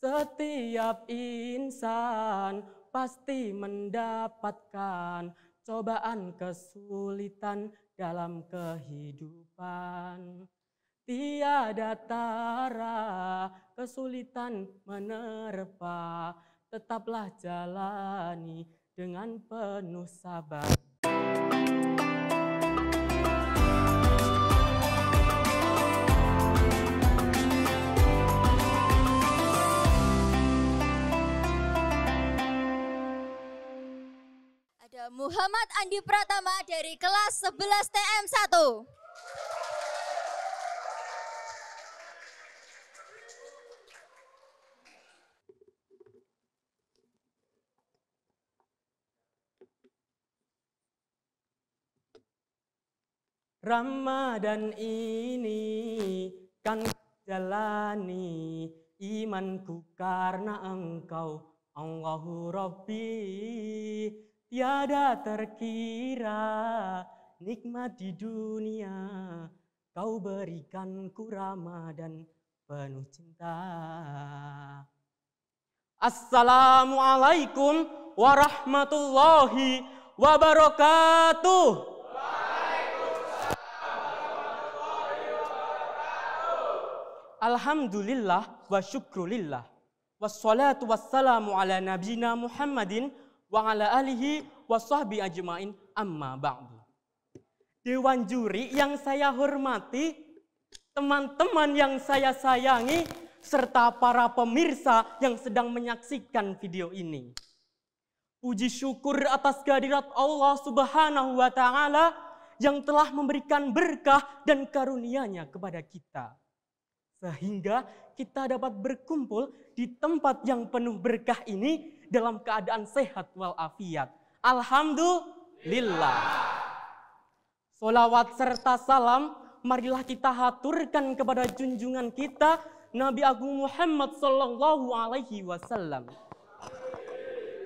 Setiap insan pasti mendapatkan cobaan kesulitan dalam kehidupan. Tiada tara kesulitan menerpa, tetaplah jalani dengan penuh sabar. Ada Muhammad Andi Pratama dari kelas 11 TM1. Ramadan ini kan jalani imanku karena Engkau Allahu Rabbi. Tiada terkira nikmat di dunia Kau berikanku Ramadan penuh cinta. Assalamualaikum warahmatullahi wabarakatuh. Alhamdulillah wa syukrulillah. Wassalatu wassalamu ala nabiyina Muhammadin wa ala alihi wa sahbihi ajma'in amma ba'du. Dewan juri yang saya hormati, teman-teman yang saya sayangi, serta para pemirsa yang sedang menyaksikan video ini. Puji syukur atas kehadirat Allah Subhanahu wa Ta'ala yang telah memberikan berkah dan karunia-Nya kepada kita. Sehingga kita dapat berkumpul di tempat yang penuh berkah ini dalam keadaan sehat walafiat. Alhamdulillah. Sholawat serta salam marilah kita haturkan kepada junjungan kita Nabi Agung Muhammad Sallallahu Alaihi Wasallam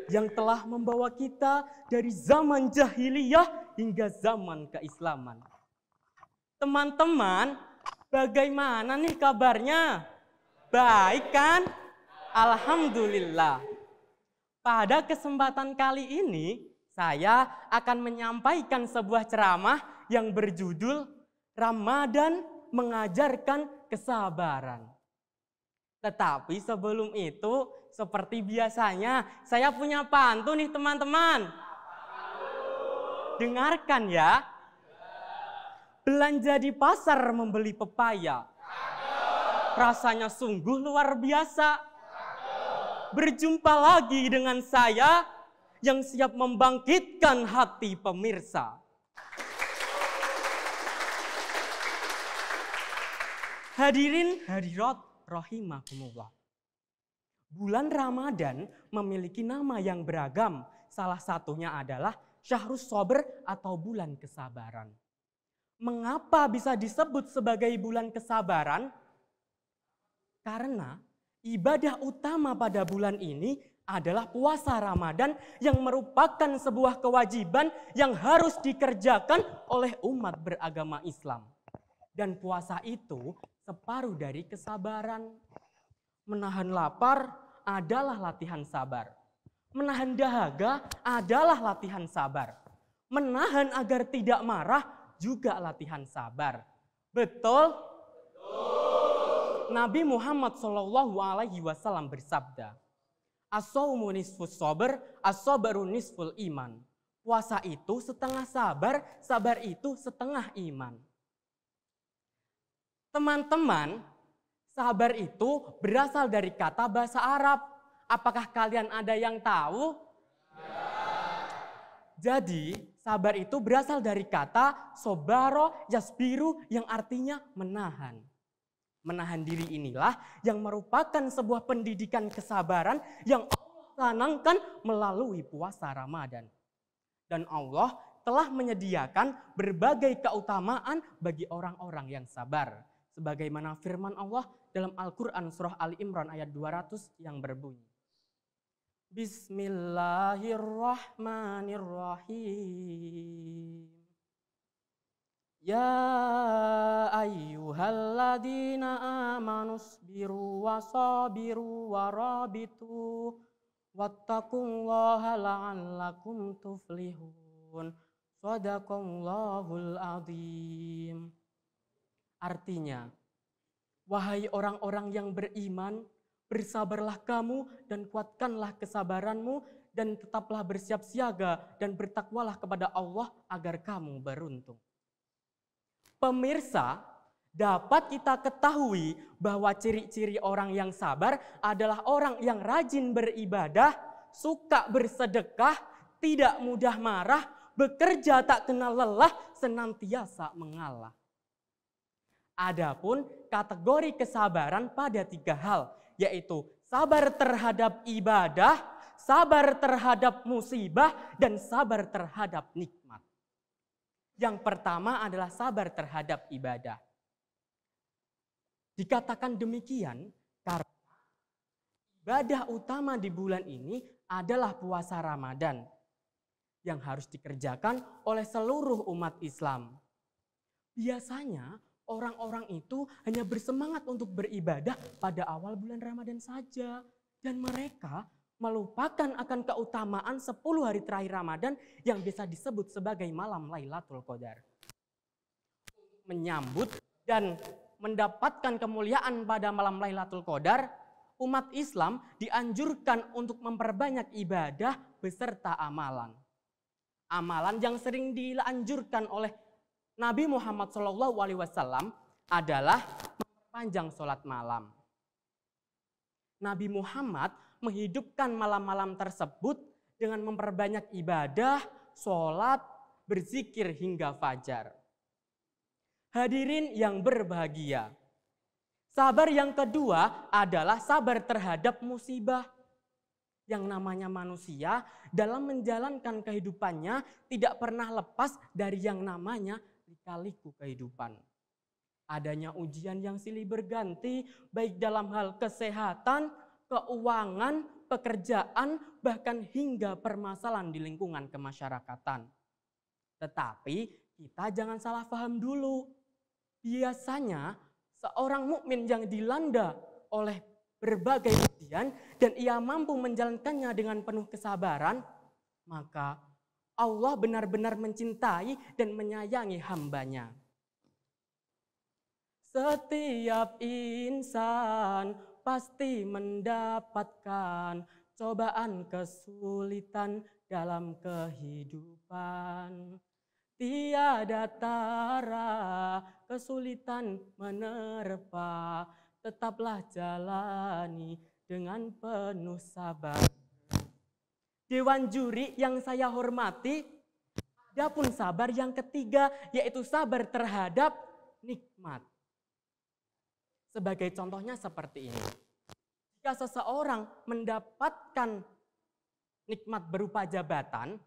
yang telah membawa kita dari zaman jahiliyah hingga zaman keislaman. Teman-teman, bagaimana nih kabarnya? Baik kan? Alhamdulillah. Pada kesempatan kali ini, saya akan menyampaikan sebuah ceramah yang berjudul Ramadan Mengajarkan Kesabaran. Tetapi sebelum itu, seperti biasanya, saya punya pantun nih teman-teman. Dengarkan ya. Belanja di pasar membeli pepaya. Rasanya sungguh luar biasa. Berjumpa lagi dengan saya yang siap membangkitkan hati pemirsa. Hadirin hadirat rahimakumullah. Bulan Ramadan memiliki nama yang beragam. Salah satunya adalah Syahrus Sabr atau bulan kesabaran. Mengapa bisa disebut sebagai bulan kesabaran? Karena ibadah utama pada bulan ini adalah puasa Ramadan yang merupakan sebuah kewajiban yang harus dikerjakan oleh umat beragama Islam. Dan puasa itu separuh dari kesabaran. Menahan lapar adalah latihan sabar. Menahan dahaga adalah latihan sabar. Menahan agar tidak marah juga latihan sabar. Betul? Betul. Nabi Muhammad SAW bersabda, as-shaumu nisfus sabr, as-sabru nisful iman. Puasa itu setengah sabar, sabar itu setengah iman. Teman-teman, sabar itu berasal dari kata bahasa Arab. Apakah kalian ada yang tahu? Jadi, sabar itu berasal dari kata sobaro yasbiru yang artinya menahan. Menahan diri inilah yang merupakan sebuah pendidikan kesabaran yang Allah canangkan melalui puasa Ramadan. Dan Allah telah menyediakan berbagai keutamaan bagi orang-orang yang sabar. Sebagaimana firman Allah dalam Al-Quran surah Ali Imran ayat 200 yang berbunyi. Bismillahirrahmanirrahim. Ya ayyuhalladzina amanu sabiru wasabiru warabitu wattaqullaha la'allakum tuflihun. Shadaqallahul azim. Artinya, wahai orang-orang yang beriman, bersabarlah kamu dan kuatkanlah kesabaranmu dan tetaplah bersiap siaga dan bertakwalah kepada Allah agar kamu beruntung. Pemirsa, dapat kita ketahui bahwa ciri-ciri orang yang sabar adalah orang yang rajin beribadah, suka bersedekah, tidak mudah marah, bekerja tak kenal lelah, senantiasa mengalah. Adapun kategori kesabaran pada 3 hal, yaitu sabar terhadap ibadah, sabar terhadap musibah, dan sabar terhadap nikmat. Yang pertama adalah sabar terhadap ibadah. Dikatakan demikian karena ibadah utama di bulan ini adalah puasa Ramadan yang harus dikerjakan oleh seluruh umat Islam. Biasanya orang-orang itu hanya bersemangat untuk beribadah pada awal bulan Ramadan saja. Dan mereka melupakan akan keutamaan 10 hari terakhir Ramadan yang bisa disebut sebagai malam Lailatul Qadar. Menyambut dan mendapatkan kemuliaan pada malam Lailatul Qadar, umat Islam dianjurkan untuk memperbanyak ibadah beserta amalan. Amalan yang sering dianjurkan oleh Nabi Muhammad SAW adalah memperpanjang sholat malam. Nabi Muhammad menghidupkan malam-malam tersebut dengan memperbanyak ibadah, sholat, berzikir hingga fajar. Hadirin yang berbahagia, sabar yang kedua adalah sabar terhadap musibah. Yang namanya manusia dalam menjalankan kehidupannya tidak pernah lepas dari yang namanya lika-liku kehidupan. Adanya ujian yang silih berganti baik dalam hal kesehatan, keuangan, pekerjaan, bahkan hingga permasalahan di lingkungan kemasyarakatan. Tetapi kita jangan salah paham dulu. Biasanya seorang mukmin yang dilanda oleh berbagai ujian dan ia mampu menjalankannya dengan penuh kesabaran, maka Allah benar-benar mencintai dan menyayangi hambanya. Setiap insan pasti mendapatkan cobaan kesulitan dalam kehidupan. Tiada tara kesulitan menerpa, tetaplah jalani dengan penuh sabar. Dewan juri yang saya hormati, adapun sabar yang ketiga yaitu sabar terhadap nikmat. Sebagai contohnya seperti ini. Jika seseorang mendapatkan nikmat berupa jabatan,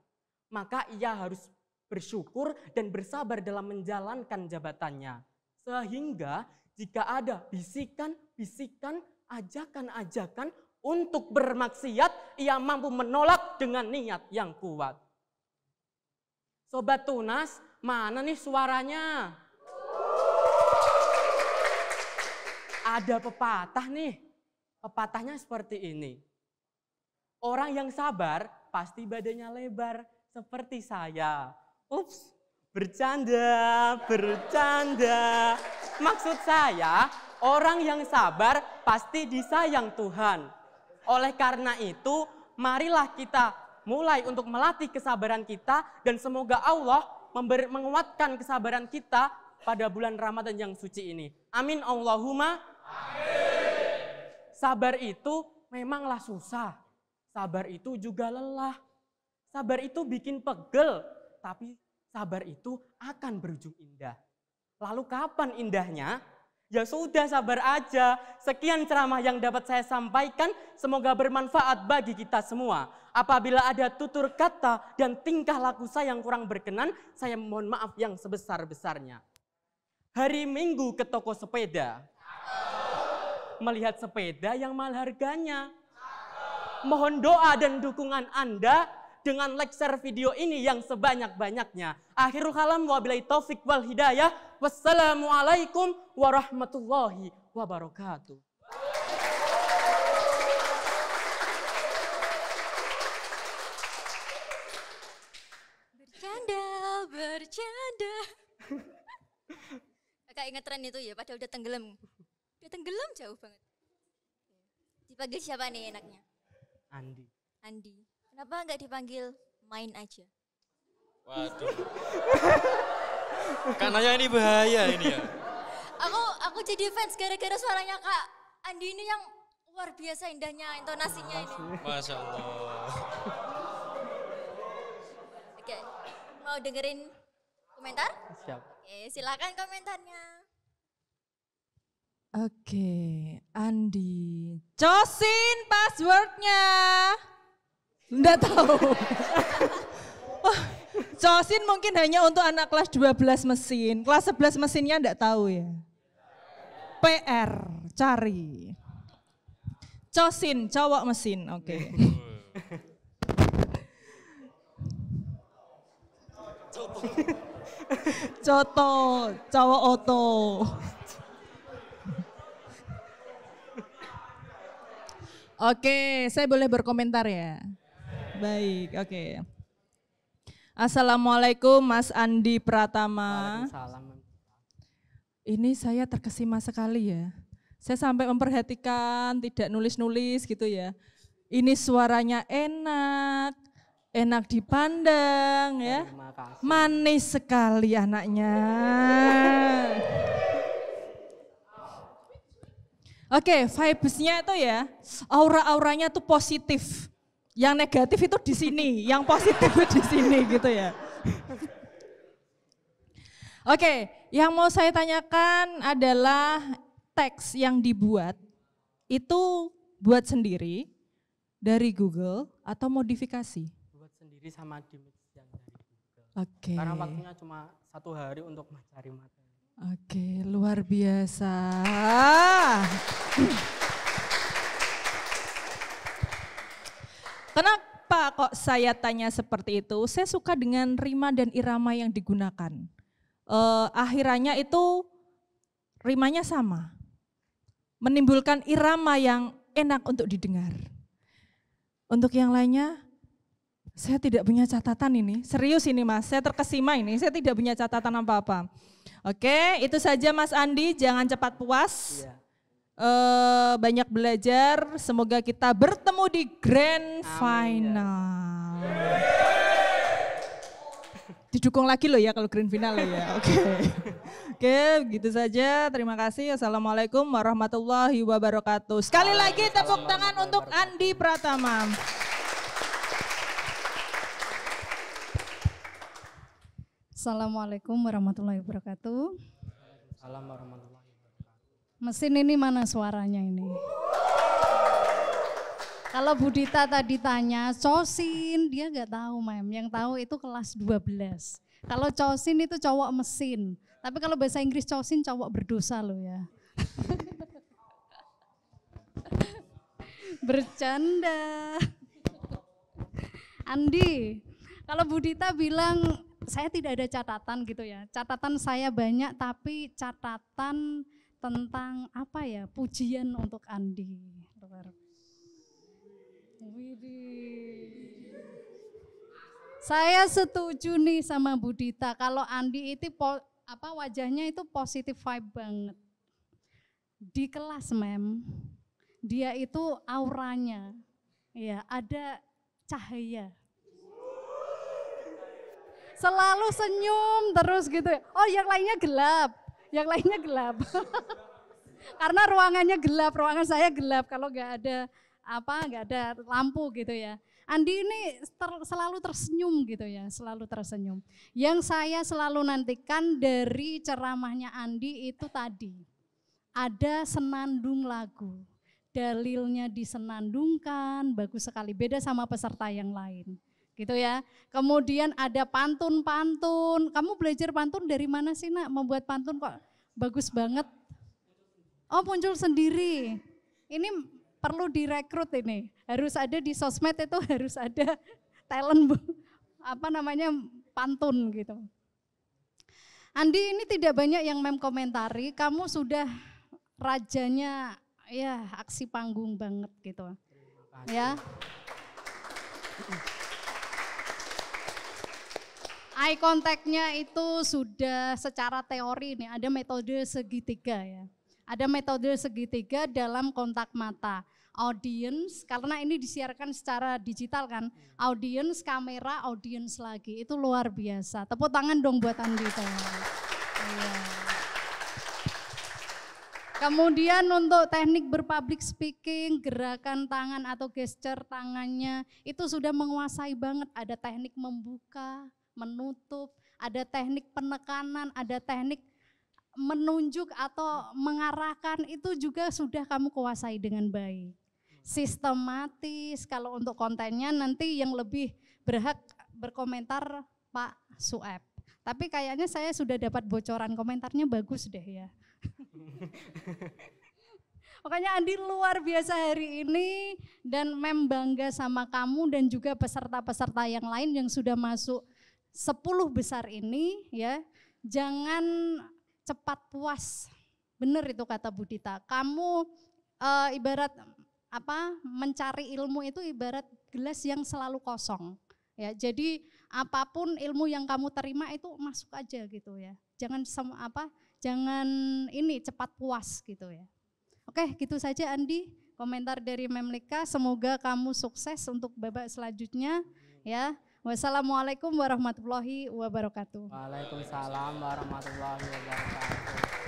maka ia harus bersyukur dan bersabar dalam menjalankan jabatannya. Sehingga jika ada bisikan-bisikan, ajakan-ajakan untuk bermaksiat, ia mampu menolak dengan niat yang kuat. Sobat Tunas, mana nih suaranya? Ada pepatah nih. Pepatahnya seperti ini. Orang yang sabar pasti badannya lebar seperti saya. Ups, bercanda. Maksud saya, orang yang sabar pasti disayang Tuhan. Oleh karena itu, marilah kita mulai untuk melatih kesabaran kita dan semoga Allah menguatkan kesabaran kita pada bulan Ramadan yang suci ini. Amin Allahumma. Amin. Sabar itu memanglah susah. Sabar itu juga lelah. Sabar itu bikin pegel, tapi sabar itu akan berujung indah. Lalu kapan indahnya? Ya sudah, sabar aja. Sekian ceramah yang dapat saya sampaikan, semoga bermanfaat bagi kita semua. Apabila ada tutur kata dan tingkah laku saya yang kurang berkenan, saya mohon maaf yang sebesar-besarnya. Hari Minggu ke toko sepeda. Melihat sepeda yang mahal harganya. Mohon doa dan dukungan Anda dengan like share video ini yang sebanyak-banyaknya. Akhirul kalam wabillahi taufik wal hidayah. Wassalamualaikum warahmatullahi wabarakatuh. Bercanda. Kakak inget tren itu ya, padahal udah tenggelam. Udah tenggelam jauh banget. Dipanggil siapa nih enaknya? Andi. Andi. Kenapa nggak dipanggil main aja? Waduh. Karena ini bahaya ini ya. Aku jadi fans gara-gara suaranya Kak Andi ini yang luar biasa indahnya intonasinya ini. Masya Allah. Oke, mau dengerin komentar? Siap. Oke, silakan komentarnya. Oke, Andi. Cosin passwordnya. Nggak tahu. Wah, cosin mungkin hanya untuk anak kelas 12 mesin. Kelas 11 mesinnya nggak tahu ya. PR, cari. Cosin, cowok mesin, oke. Coto, cowok oto. Oke, saya boleh berkomentar ya? Baik, oke. Assalamualaikum Mas Andi Pratama. Waalaikumsalam. Ini saya terkesima sekali ya. Saya sampai memperhatikan, tidak nulis-nulis gitu ya. Ini suaranya enak, enak dipandang ya. Terima kasih. Manis sekali anaknya. Oke, vibes-nya itu ya, aura-auranya tuh positif. Yang negatif itu di sini, yang positif di sini gitu ya. Oke, yang mau saya tanyakan adalah teks yang dibuat itu buat sendiri dari Google atau modifikasi? Buat sendiri sama di mix yang dari Google. Oke. Karena waktunya cuma 1 hari untuk mencari materi. Oke, luar biasa. Kenapa kok saya tanya seperti itu? Saya suka dengan rima dan irama yang digunakan. Akhirannya itu rimanya sama. Menimbulkan irama yang enak untuk didengar. Untuk yang lainnya, saya tidak punya catatan ini. Serius ini Mas, saya terkesima ini. Saya tidak punya catatan apa-apa. Oke, itu saja Mas Andi, jangan cepat puas. Iya. Banyak belajar, semoga kita bertemu di grand Amin, final. Didukung lagi loh ya kalau grand final ya. Oke, gitu saja. Terima kasih. Assalamualaikum warahmatullahi wabarakatuh. Sekali lagi tepuk tangan untuk Andi Pratama. Assalamualaikum warahmatullahi wabarakatuh. Salam warahmatullahi wabarakatuh. Mesin ini mana suaranya ini? Kalau Budita tadi tanya, cosin, dia nggak tahu Mem. Yang tahu itu kelas 12. Kalau cosin itu cowok mesin. Tapi kalau bahasa Inggris cosin cowok berdosa loh ya. Bercanda. Andi, kalau Budita bilang saya tidak ada catatan gitu ya. Catatan saya banyak tapi catatan tentang apa ya? Pujian untuk Andi. Saya setuju nih sama Budita kalau Andi itu wajahnya itu positif vibe banget. Di kelas Mem, dia itu auranya ya ada cahaya. Selalu senyum terus gitu. Oh, yang lainnya gelap. Yang lainnya gelap. Karena ruangannya gelap, ruangan saya gelap kalau nggak ada lampu gitu ya. Andi ini selalu tersenyum gitu ya, selalu tersenyum. Yang saya selalu nantikan dari ceramahnya Andi itu tadi. Ada senandung lagu. Dalilnya disenandungkan, bagus sekali. Beda sama peserta yang lain. Gitu ya. Kemudian ada pantun-pantun. Kamu belajar pantun dari mana sih Nak? Membuat pantun kok bagus banget. Oh, muncul sendiri. Ini perlu direkrut ini. Harus ada di sosmed itu harus ada talent pantun gitu. Andi, ini tidak banyak yang komentari, kamu sudah rajanya ya aksi panggung banget gitu. Ya. Eye contact-nya itu sudah secara teori nih, ada metode segitiga ya. Ada metode segitiga dalam kontak mata. Audience, karena ini disiarkan secara digital kan, audience, kamera, audience lagi, itu luar biasa. Tepuk tangan dong buat Andi. Iya. Kemudian untuk teknik berpublic speaking, gerakan tangan atau gesture tangannya, itu sudah menguasai banget. Ada teknik membuka, menutup, ada teknik penekanan, ada teknik menunjuk atau mengarahkan, itu juga sudah kamu kuasai dengan baik. Sistematis, kalau untuk kontennya nanti yang lebih berhak berkomentar Pak Sueb. Tapi kayaknya saya sudah dapat bocoran komentarnya bagus deh ya. Makanya Andi luar biasa hari ini dan Mem bangga sama kamu dan juga peserta-peserta yang lain yang sudah masuk 10 besar ini ya. Jangan cepat puas. Benar itu kata Budita. Kamu ibarat mencari ilmu itu ibarat gelas yang selalu kosong. Ya, jadi apapun ilmu yang kamu terima itu masuk aja gitu ya. Jangan jangan cepat puas gitu ya. Oke, gitu saja Andi komentar dari Memlika. Semoga kamu sukses untuk babak selanjutnya ya. Wassalamualaikum warahmatullahi wabarakatuh. Waalaikumsalam warahmatullahi wabarakatuh.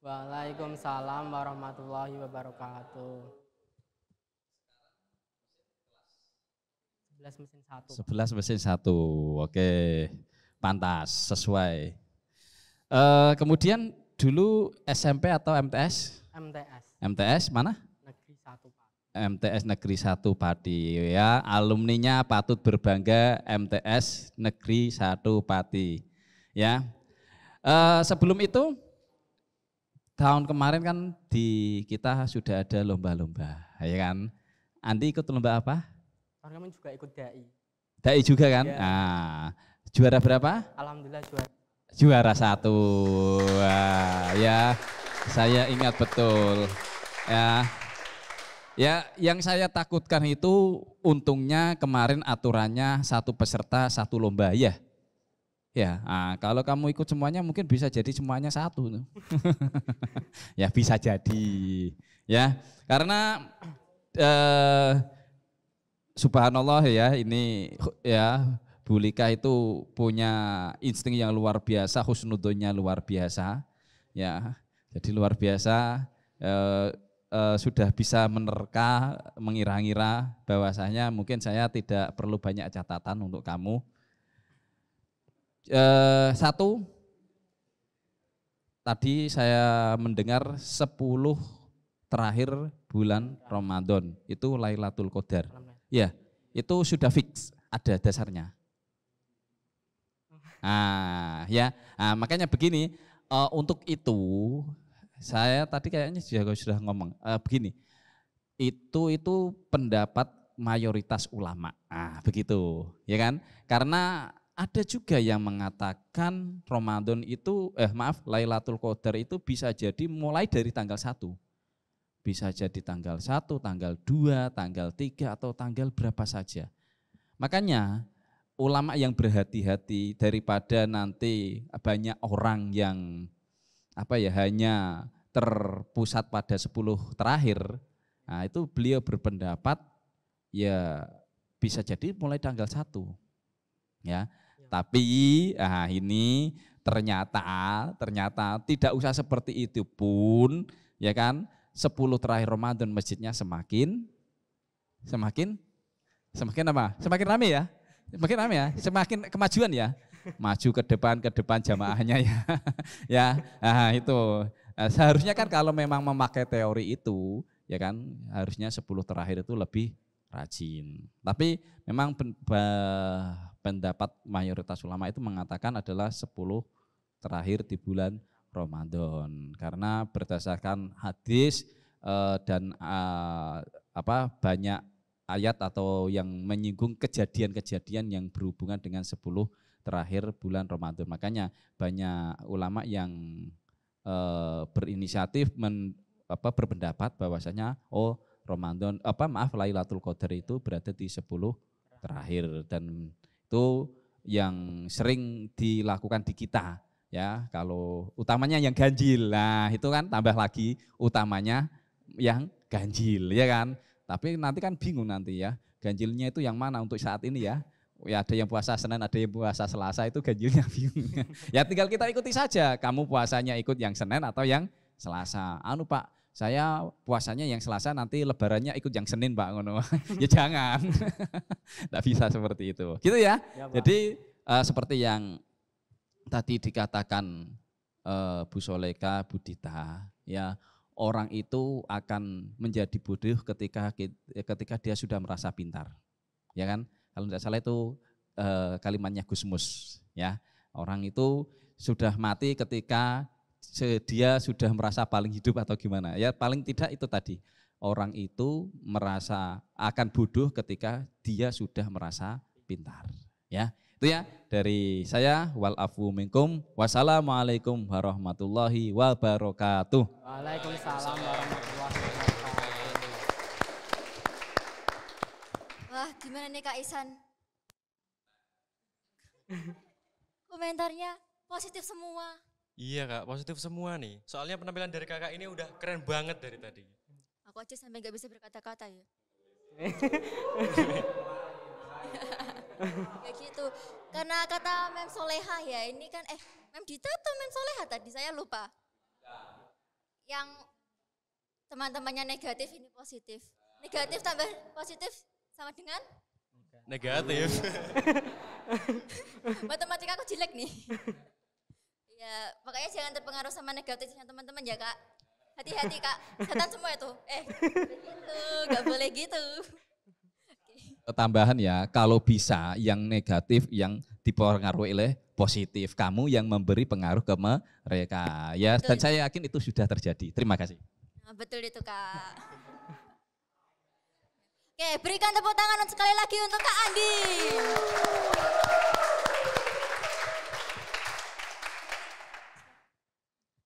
Waalaikumsalam warahmatullahi wabarakatuh. 11 mesin 1. 11 mesin 1. Oke. Pantas, sesuai. Kemudian dulu SMP atau MTS? MTS. MTS mana? Negeri 1 Pak. MTS Negeri 1 Pati ya, alumninya patut berbangga MTS Negeri 1 Pati. Ya. Sebelum itu tahun kemarin kan di kita sudah ada lomba-lomba, ya kan? Andi ikut lomba apa? Tahun kemarin juga ikut DAI. DAI juga kan? Ya. Nah, juara berapa? Alhamdulillah juara. Juara 1. Wah, ya, saya ingat betul. Ya. Ya, yang saya takutkan itu untungnya kemarin aturannya 1 peserta 1 lomba ya. Ya, kalau kamu ikut semuanya mungkin bisa jadi semuanya 1. Ya bisa jadi, ya karena subhanallah ya ini ya Bu Lika itu punya insting yang luar biasa, husnudzonnya luar biasa, ya jadi luar biasa sudah bisa menerka, mengira-ngira bahwasanya mungkin saya tidak perlu banyak catatan untuk kamu. 1, tadi saya mendengar 10 terakhir bulan Ramadan itu Lailatul Qadar. Ya, itu sudah fix, ada dasarnya. Makanya begini, untuk itu saya tadi kayaknya sudah ngomong begini. Itu pendapat mayoritas ulama. Begitu, ya kan? Karena ada juga yang mengatakan Ramadan itu, Lailatul Qadar itu bisa jadi mulai dari tanggal 1. Bisa jadi tanggal 1, tanggal 2, tanggal 3, atau tanggal berapa saja. Makanya ulama yang berhati-hati daripada nanti banyak orang yang hanya terpusat pada 10 terakhir. Nah, itu beliau berpendapat ya bisa jadi mulai tanggal 1. Ya. Tapi ini ternyata tidak usah seperti itu pun, ya kan? 10 terakhir Ramadan masjidnya semakin apa? Semakin ramai ya. Semakin ramai ya, semakin kemajuan ya. Maju ke depan jamaahnya ya. Ya, itu. Seharusnya kan kalau memang memakai teori itu, ya kan, harusnya 10 terakhir itu lebih rajin. Tapi memang pendapat mayoritas ulama itu mengatakan adalah 10 terakhir di bulan Ramadan. Karena berdasarkan hadis dan banyak ayat atau yang menyinggung kejadian-kejadian yang berhubungan dengan 10 terakhir bulan Ramadan. Makanya banyak ulama yang berinisiatif berpendapat bahwasanya Ramadan Lailatul Qadar itu berada di 10 terakhir, dan itu yang sering dilakukan di kita ya. Kalau utamanya yang ganjil, nah itu kan tambah lagi utamanya yang ganjil ya kan. Tapi nanti kan bingung nanti ya, ganjilnya itu yang mana untuk saat ini ya. Ya ada yang puasa Senin, ada yang puasa Selasa, itu ganjilnya bingung. Ya tinggal kita ikuti saja, kamu puasanya ikut yang Senin atau yang Selasa. Pak, saya puasanya yang Selasa, nanti lebarannya ikut yang Senin Pak, ngono. Ya jangan. Tidak bisa seperti itu. Gitu ya. Jadi seperti yang tadi dikatakan Bu Soleka, Bu Dita, ya orang itu akan menjadi bodoh ketika dia sudah merasa pintar. Ya kan? Kalau tidak salah itu kalimatnya Gusmus, ya. Orang itu sudah mati ketika dia sudah merasa paling hidup atau gimana. Ya paling tidak itu tadi. Orang itu merasa akan bodoh ketika dia sudah merasa pintar. Ya, itu ya dari saya. Wal afu minkum. Wassalamualaikum warahmatullahi wabarakatuh. Waalaikumsalam warahmatullahi wabarakatuh. Wah, gimana nih Kak Isan? Komentarnya positif semua. Iya Kak, positif semua nih. Soalnya penampilan dari kakak ini udah keren banget dari tadi. Aku aja sampai gak bisa berkata-kata ya. Kayak gitu. Karena kata Mem Soleha ya, ini kan Mem Dita atau Mem Soleha tadi saya lupa. Yang teman-temannya negatif ini positif. Negatif tambah positif sama dengan Negatif. matematika aku jelek nih. Ya, makanya jangan terpengaruh sama negatifnya teman-teman ya Kak. Hati-hati Kak, setan semua itu. Begitu, gak boleh gitu. Tambahan ya, kalau bisa yang negatif yang dipengaruhi oleh positif, kamu yang memberi pengaruh ke mereka. Ya, Betul. dan saya yakin itu sudah terjadi. Terima kasih. Nah, betul itu Kak. Oke, berikan tepuk tangan sekali lagi untuk Kak Andi.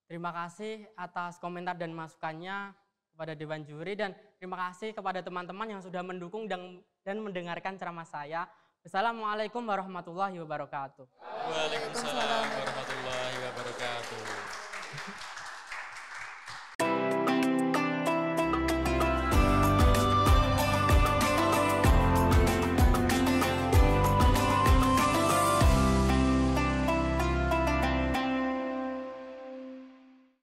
Terima kasih atas komentar dan masukannya kepada Dewan Juri, dan terima kasih kepada teman-teman yang sudah mendukung dan mendengarkan ceramah saya. Wassalamualaikum warahmatullahi wabarakatuh. Waalaikumsalam warahmatullahi wabarakatuh.